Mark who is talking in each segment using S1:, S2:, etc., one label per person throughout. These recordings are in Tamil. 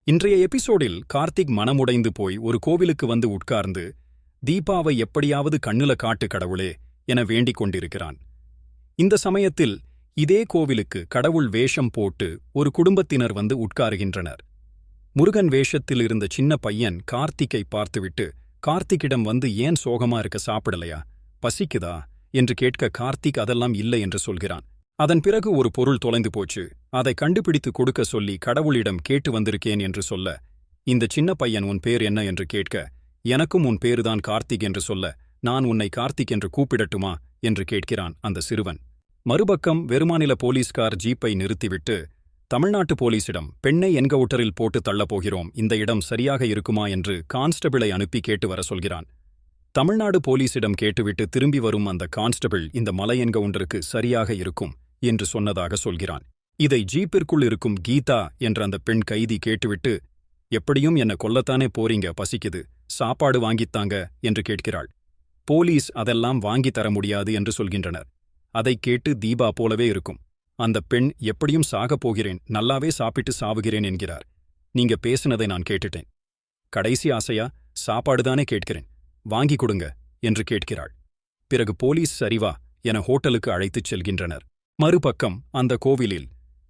S1: இன்றைய எபிசோடில் கார்த்திக் மனமுடைந்து போய் ஒரு கோவிலுக்கு வந்து உட்கார்ந்து தீபாவை எப்படியாவது கண்ணுல காட்டு கடவுளே என வேண்டிக் கொண்டிருக்கிறான். இந்த சமயத்தில் இதே கோவிலுக்கு கடவுள் வேஷம் போட்டு ஒரு குடும்பத்தினர் வந்து உட்காருகின்றனர். முருகன் வேஷத்தில் இருந்த சின்ன பையன் கார்த்திக்கை பார்த்துவிட்டு கார்த்திக்கிடம் வந்து ஏன் சோகமா இருக்க, சாப்பிடலையா, பசிக்குதா என்று கேட்க கார்த்திக் அதெல்லாம் இல்லை என்று சொல்கிறான். அதன் பிறகு ஒரு பொருள் தொலைந்து போச்சு, அதை கண்டுபிடித்து கொடுக்க சொல்லி கடவுளிடம் கேட்டு வந்திருக்கேன் என்று சொல்ல, இந்த சின்ன பையன் உன் பேர் என்ன என்று கேட்க, எனக்கும் உன் பேருதான் கார்த்திக் என்று சொல்ல, நான் உன்னை கார்த்திக் என்று கூப்பிடட்டுமா என்று கேட்கிறான் அந்த சிறுவன். மறுபக்கம் வெறுமாநில போலீஸ்கார் ஜீப்பை நிறுத்திவிட்டு தமிழ்நாட்டு போலீசிடம் பெண்ணை என்கவுண்டரில் போட்டு தள்ளப்போகிறோம், இந்த இடம் சரியாக இருக்குமா என்று கான்ஸ்டபிளை அனுப்பி கேட்டு வர சொல்கிறான். தமிழ்நாடு போலீசிடம் கேட்டுவிட்டு திரும்பி வரும் அந்த கான்ஸ்டபிள் இந்த மலை என்கவுண்டருக்கு சரியாக இருக்கும் என்று சொன்னதாக சொல்கிறான். இதை ஜீப்பிற்குள் இருக்கும் கீதா என்ற அந்த பெண் கைதி கேட்டுவிட்டு, எப்படியும் என்ன கொல்லத்தானே போறீங்க, பசிக்குது, சாப்பாடு வாங்கித்தாங்க என்று கேட்கிறாள். போலீஸ் அதெல்லாம் வாங்கி தர முடியாது என்று சொல்கின்றனர். அதைக் கேட்டு தீபா போலவே இருக்கும் அந்த பெண், எப்படியும் சாகப் போகிறேன், நல்லாவே சாப்பிட்டு சாவுகிறேன் என்கிறார். நீங்க பேசினதை நான் கேட்டுட்டேன், கடைசி ஆசையா சாப்பாடுதானே கேட்கிறேன், வாங்கி கொடுங்க என்று கேட்கிறாள். பிறகு போலீஸ் சரிவா என ஹோட்டலுக்கு அழைத்துச் செல்கின்றனர். மறுபக்கம் அந்த கோவிலில்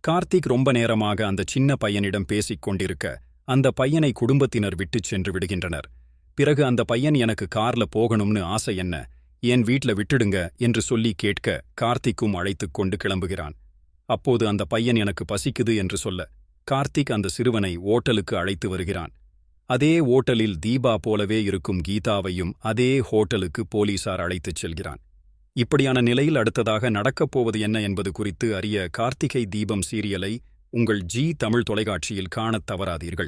S1: கார்த்திக் ரொம்ப நேரமாக அந்த சின்ன பையனிடம் பேசிக் கொண்டிருக்க அந்த பையனை குடும்பத்தினர் விட்டுச் சென்று விடுகின்றனர். பிறகு அந்த பையன் எனக்கு கார்ல போகணும்னு ஆசை, என்ன என் வீட்ல விட்டுடுங்க என்று சொல்லி கேட்க கார்த்திக்கும் அழைத்துக் கொண்டு கிளம்புகிறான். அப்போது அந்த பையன் எனக்கு பசிக்குது என்று சொல்ல கார்த்திக் அந்த சிறுவனை ஓட்டலுக்கு அழைத்து வருகிறான். அதே ஓட்டலில் தீபா போலவே இருக்கும் கீதாவையும் அதே ஹோட்டலுக்கு போலீசார் அழைத்துச் செல்கிறான். இப்படியான நிலையில் அடுத்ததாக நடக்கப் போவது என்ன என்பது குறித்து அறிய கார்த்திகை தீபம் சீரியலை உங்கள் ஜி தமிழ் தொலைக்காட்சியில் காணத் தவறாதீர்கள்.